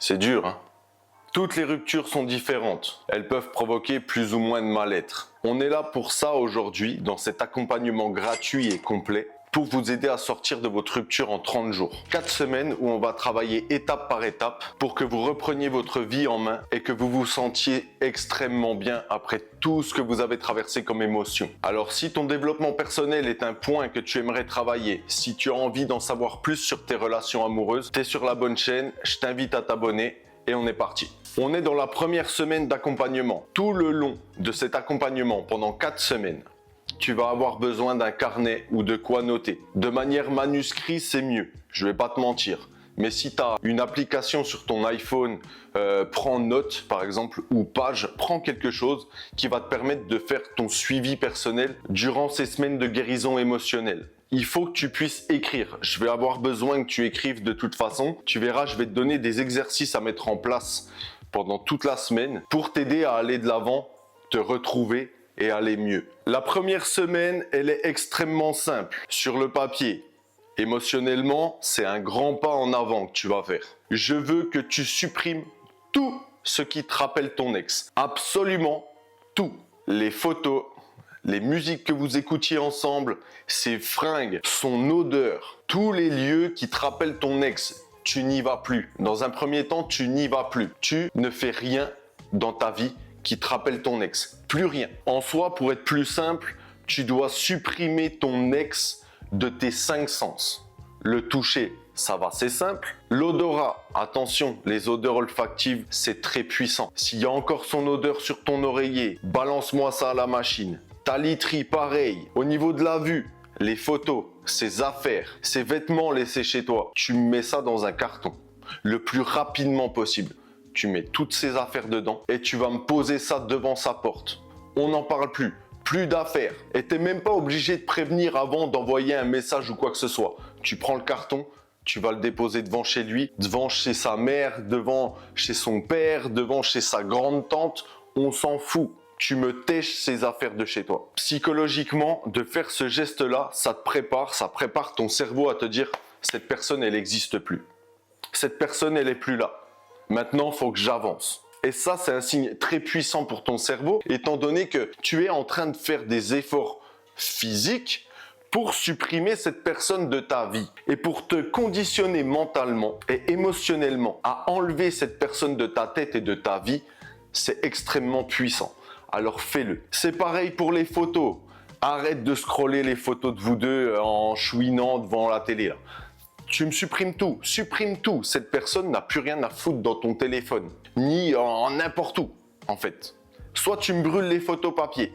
C'est dur, hein? Toutes les ruptures sont différentes. Elles peuvent provoquer plus ou moins de mal-être. On est là pour ça aujourd'hui, dans cet accompagnement gratuit et complet, pour vous aider à sortir de votre rupture en 30 jours. 4 semaines où on va travailler étape par étape pour que vous repreniez votre vie en main et que vous vous sentiez extrêmement bien après tout ce que vous avez traversé comme émotion. Alors si ton développement personnel est un point que tu aimerais travailler, si tu as envie d'en savoir plus sur tes relations amoureuses, tu es sur la bonne chaîne, je t'invite à t'abonner et on est parti. On est dans la première semaine d'accompagnement. Tout le long de cet accompagnement, pendant 4 semaines, tu vas avoir besoin d'un carnet ou de quoi noter. De manière manuscrite, c'est mieux. Je vais pas te mentir. Mais si tu as une application sur ton iPhone, prends note par exemple ou page, prends quelque chose qui va te permettre de faire ton suivi personnel durant ces semaines de guérison émotionnelle. Il faut que tu puisses écrire. Je vais avoir besoin que tu écrives de toute façon. Tu verras, je vais te donner des exercices à mettre en place pendant toute la semaine pour t'aider à aller de l'avant, te retrouver et aller mieux. La première semaine, elle est extrêmement simple. Sur le papier, émotionnellement, c'est un grand pas en avant que tu vas faire. Je veux que tu supprimes tout ce qui te rappelle ton ex. Absolument tout. Les photos, les musiques que vous écoutiez ensemble, ses fringues, son odeur, tous les lieux qui te rappellent ton ex. Tu n'y vas plus. Dans un premier temps, tu n'y vas plus. Tu ne fais rien dans ta vie qui te rappelle ton ex. Plus rien. En soi, pour être plus simple, tu dois supprimer ton ex de tes 5 sens. Le toucher, ça va, c'est simple. L'odorat, attention, les odeurs olfactives, c'est très puissant. S'il y a encore son odeur sur ton oreiller, balance-moi ça à la machine. Ta literie, pareil. Au niveau de la vue, les photos, ses affaires, ses vêtements laissés chez toi, tu mets ça dans un carton le plus rapidement possible. Tu mets toutes ces affaires dedans et tu vas me poser ça devant sa porte. On n'en parle plus. Plus d'affaires. Et tu n'es même pas obligé de prévenir avant d'envoyer un message ou quoi que ce soit. Tu prends le carton, tu vas le déposer devant chez lui, devant chez sa mère, devant chez son père, devant chez sa grande tante. On s'en fout. Tu me tèches ces affaires de chez toi. Psychologiquement, de faire ce geste-là, ça prépare ton cerveau à te dire « cette personne, elle n'existe plus. Cette personne, elle n'est plus là. Maintenant, il faut que j'avance. » Et ça, c'est un signe très puissant pour ton cerveau, étant donné que tu es en train de faire des efforts physiques pour supprimer cette personne de ta vie. Et pour te conditionner mentalement et émotionnellement à enlever cette personne de ta tête et de ta vie, c'est extrêmement puissant. Alors fais-le. C'est pareil pour les photos. Arrête de scroller les photos de vous deux en chouinant devant la télé, là. Tu me supprimes tout, supprime tout. Cette personne n'a plus rien à foutre dans ton téléphone, ni en n'importe où, en fait. Soit tu me brûles les photos papier,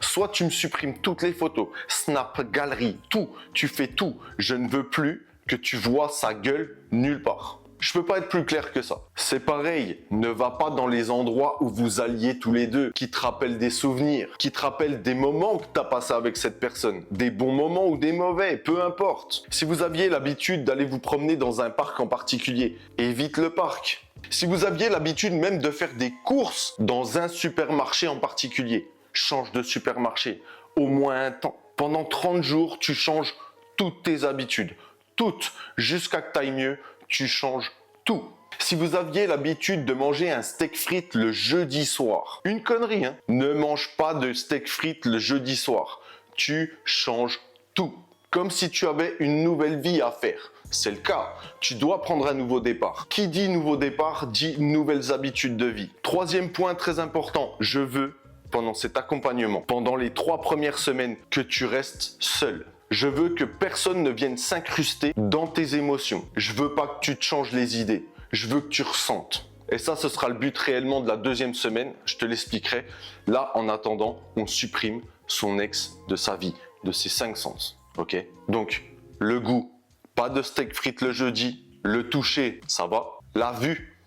soit tu me supprimes toutes les photos, Snap, galerie, tout. Tu fais tout. Je ne veux plus que tu vois sa gueule nulle part. Je peux pas être plus clair que ça. C'est pareil, ne va pas dans les endroits où vous alliez tous les deux, qui te rappellent des souvenirs, qui te rappellent des moments que tu as passés avec cette personne. Des bons moments ou des mauvais, peu importe. Si vous aviez l'habitude d'aller vous promener dans un parc en particulier, évite le parc. Si vous aviez l'habitude même de faire des courses dans un supermarché en particulier, change de supermarché, au moins un temps. Pendant 30 jours, tu changes toutes tes habitudes. Toutes, jusqu'à que tu ailles mieux, tu changes tout. Si vous aviez l'habitude de manger un steak frites le jeudi soir, une connerie, hein, ne mange pas de steak frites le jeudi soir. Tu changes tout. Comme si tu avais une nouvelle vie à faire. C'est le cas. Tu dois prendre un nouveau départ. Qui dit nouveau départ dit nouvelles habitudes de vie. Troisième point très important, je veux, pendant cet accompagnement, pendant les 3 premières semaines, que tu restes seul. Je veux que personne ne vienne s'incruster dans tes émotions. Je veux pas que tu te changes les idées. Je veux que tu ressentes. Et ça, ce sera le but réellement de la 2e semaine. Je te l'expliquerai. Là, en attendant, on supprime son ex de sa vie, de ses 5 sens. Ok? Donc, le goût, pas de steak frites le jeudi. Le toucher, ça va. La vue,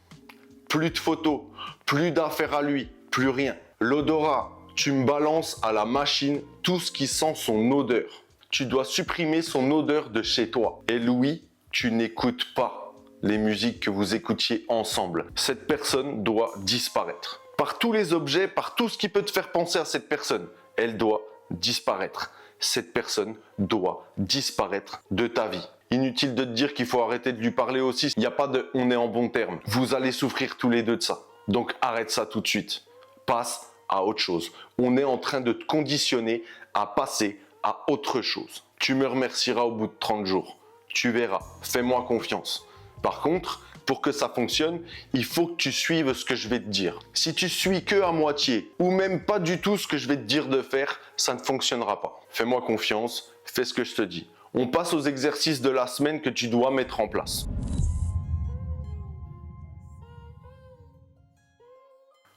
plus de photos, plus d'affaires à lui, plus rien. L'odorat, tu me balances à la machine tout ce qui sent son odeur. Tu dois supprimer son odeur de chez toi. Et Louis, tu n'écoutes pas les musiques que vous écoutiez ensemble. Cette personne doit disparaître. Par tous les objets, par tout ce qui peut te faire penser à cette personne, elle doit disparaître. Cette personne doit disparaître de ta vie. Inutile de te dire qu'il faut arrêter de lui parler aussi. Il n'y a pas de « on est en bon terme ». Vous allez souffrir tous les deux de ça. Donc arrête ça tout de suite. Passe à autre chose. On est en train de te conditionner à passer à autre chose. Tu me remercieras au bout de 30 jours. Tu verras. Fais-moi confiance. Par contre, pour que ça fonctionne, il faut que tu suives ce que je vais te dire. Si tu suis que à moitié ou même pas du tout ce que je vais te dire de faire, ça ne fonctionnera pas. Fais-moi confiance, fais ce que je te dis. On passe aux exercices de la semaine que tu dois mettre en place.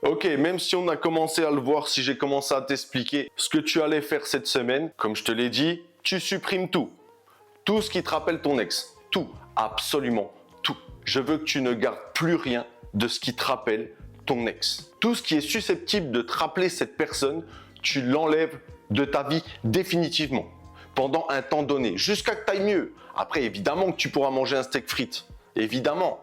Ok, même si on a commencé à le voir, si j'ai commencé à t'expliquer ce que tu allais faire cette semaine, comme je te l'ai dit, tu supprimes tout. Tout ce qui te rappelle ton ex. Tout, absolument tout. Je veux que tu ne gardes plus rien de ce qui te rappelle ton ex. Tout ce qui est susceptible de te rappeler cette personne, tu l'enlèves de ta vie définitivement. Pendant un temps donné, jusqu'à que tu ailles mieux. Après, évidemment que tu pourras manger un steak frites. Évidemment,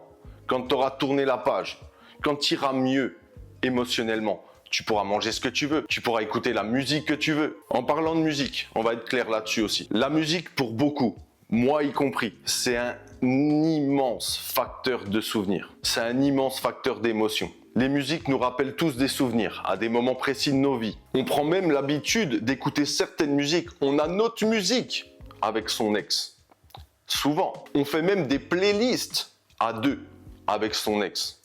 quand tu auras tourné la page, quand tu iras mieux émotionnellement, tu pourras manger ce que tu veux, tu pourras écouter la musique que tu veux. En parlant de musique, on va être clair là-dessus aussi. La musique, pour beaucoup, moi y compris, c'est un immense facteur de souvenirs. C'est un immense facteur d'émotion. Les musiques nous rappellent tous des souvenirs, à des moments précis de nos vies. On prend même l'habitude d'écouter certaines musiques. On a notre musique avec son ex. Souvent, on fait même des playlists à deux avec son ex.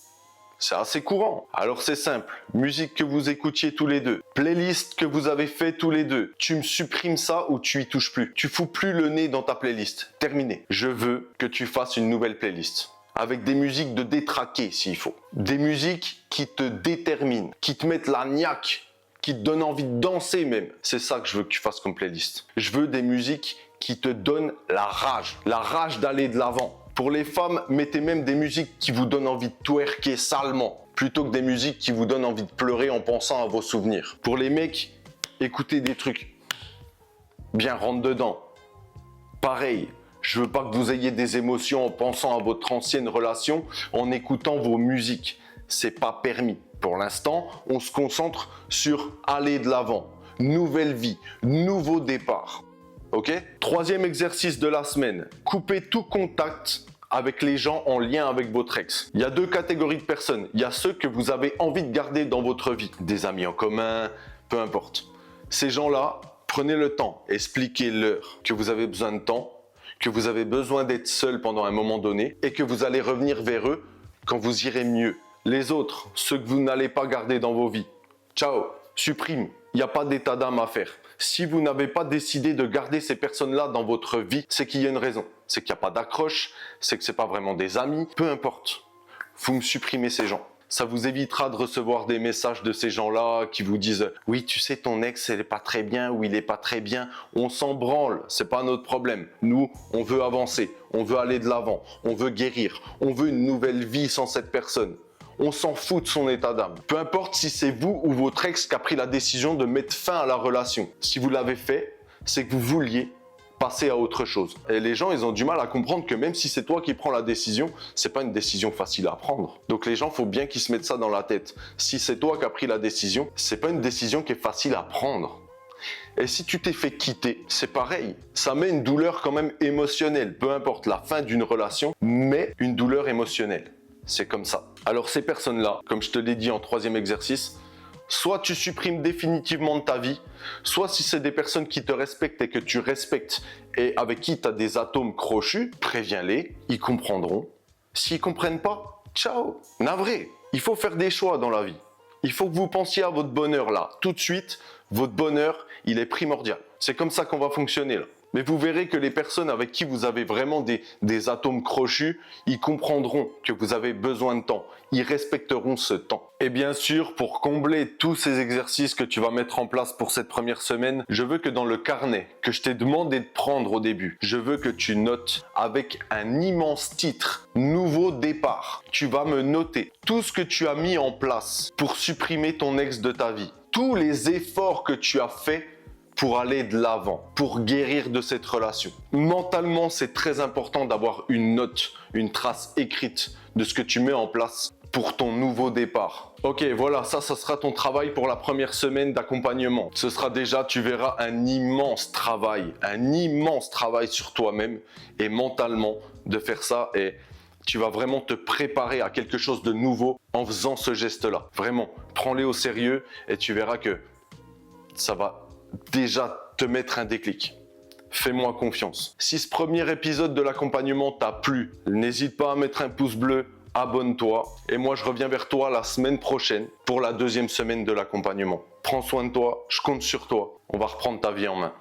C'est assez courant. Alors c'est simple, musique que vous écoutiez tous les deux, playlist que vous avez fait tous les deux, tu me supprimes ça ou tu y touches plus. Tu fous plus le nez dans ta playlist. Terminé. Je veux que tu fasses une nouvelle playlist. Avec des musiques de détraquer s'il faut. Des musiques qui te déterminent, qui te mettent la niaque, qui te donnent envie de danser même. C'est ça que je veux que tu fasses comme playlist. Je veux des musiques qui te donnent la rage d'aller de l'avant. Pour les femmes, mettez même des musiques qui vous donnent envie de twerker salement, plutôt que des musiques qui vous donnent envie de pleurer en pensant à vos souvenirs. Pour les mecs, écoutez des trucs bien rentre dedans. Pareil, je veux pas que vous ayez des émotions en pensant à votre ancienne relation, en écoutant vos musiques. C'est pas permis. Pour l'instant, on se concentre sur aller de l'avant. Nouvelle vie, nouveau départ. Ok? Troisième exercice de la semaine. Coupez tout contact avec les gens en lien avec votre ex. Il y a deux catégories de personnes. Il y a ceux que vous avez envie de garder dans votre vie. Des amis en commun, peu importe. Ces gens-là, prenez le temps, expliquez-leur que vous avez besoin de temps, que vous avez besoin d'être seul pendant un moment donné et que vous allez revenir vers eux quand vous irez mieux. Les autres, ceux que vous n'allez pas garder dans vos vies, ciao, supprime. Il n'y a pas d'état d'âme à faire. Si vous n'avez pas décidé de garder ces personnes-là dans votre vie, c'est qu'il y a une raison. C'est qu'il n'y a pas d'accroche, c'est que ce n'est pas vraiment des amis, peu importe. Vous me supprimez ces gens. Ça vous évitera de recevoir des messages de ces gens-là qui vous disent « Oui, tu sais, ton ex, elle n'est pas très bien ou il n'est pas très bien. » On s'en branle, ce n'est pas notre problème. Nous, on veut avancer, on veut aller de l'avant, on veut guérir, on veut une nouvelle vie sans cette personne. On s'en fout de son état d'âme. Peu importe si c'est vous ou votre ex qui a pris la décision de mettre fin à la relation. Si vous l'avez fait, c'est que vous vouliez passer à autre chose. Et les gens, ils ont du mal à comprendre que même si c'est toi qui prends la décision, c'est pas une décision facile à prendre. Donc les gens, faut bien qu'ils se mettent ça dans la tête. Si c'est toi qui as pris la décision, c'est pas une décision qui est facile à prendre. Et si tu t'es fait quitter, c'est pareil. Ça met une douleur quand même émotionnelle. Peu importe la fin d'une relation, mais une douleur émotionnelle. C'est comme ça. Alors ces personnes-là, comme je te l'ai dit en troisième exercice, soit tu supprimes définitivement de ta vie, soit si c'est des personnes qui te respectent et que tu respectes et avec qui tu as des atomes crochus, préviens-les, ils comprendront. S'ils ne comprennent pas, ciao, navré. Il faut faire des choix dans la vie. Il faut que vous pensiez à votre bonheur là. Tout de suite, votre bonheur, il est primordial. C'est comme ça qu'on va fonctionner là. Mais vous verrez que les personnes avec qui vous avez vraiment des atomes crochus, ils comprendront que vous avez besoin de temps. Ils respecteront ce temps. Et bien sûr, pour combler tous ces exercices que tu vas mettre en place pour cette première semaine, je veux que dans le carnet que je t'ai demandé de prendre au début, je veux que tu notes avec un immense titre, nouveau départ. Tu vas me noter tout ce que tu as mis en place pour supprimer ton ex de ta vie. Tous les efforts que tu as faits pour aller de l'avant, pour guérir de cette relation. Mentalement, c'est très important d'avoir une note, une trace écrite de ce que tu mets en place pour ton nouveau départ. Ok, voilà, ça sera ton travail pour la première semaine d'accompagnement. Ce sera déjà, tu verras, un immense travail sur toi-même et mentalement de faire ça, et tu vas vraiment te préparer à quelque chose de nouveau en faisant ce geste-là. Vraiment, prends-les au sérieux et tu verras que ça va déjà te mettre un déclic. Fais-moi confiance. Si ce premier épisode de l'accompagnement t'a plu, n'hésite pas à mettre un pouce bleu, abonne-toi et moi je reviens vers toi la semaine prochaine pour la deuxième semaine de l'accompagnement. Prends soin de toi, je compte sur toi. On va reprendre ta vie en main.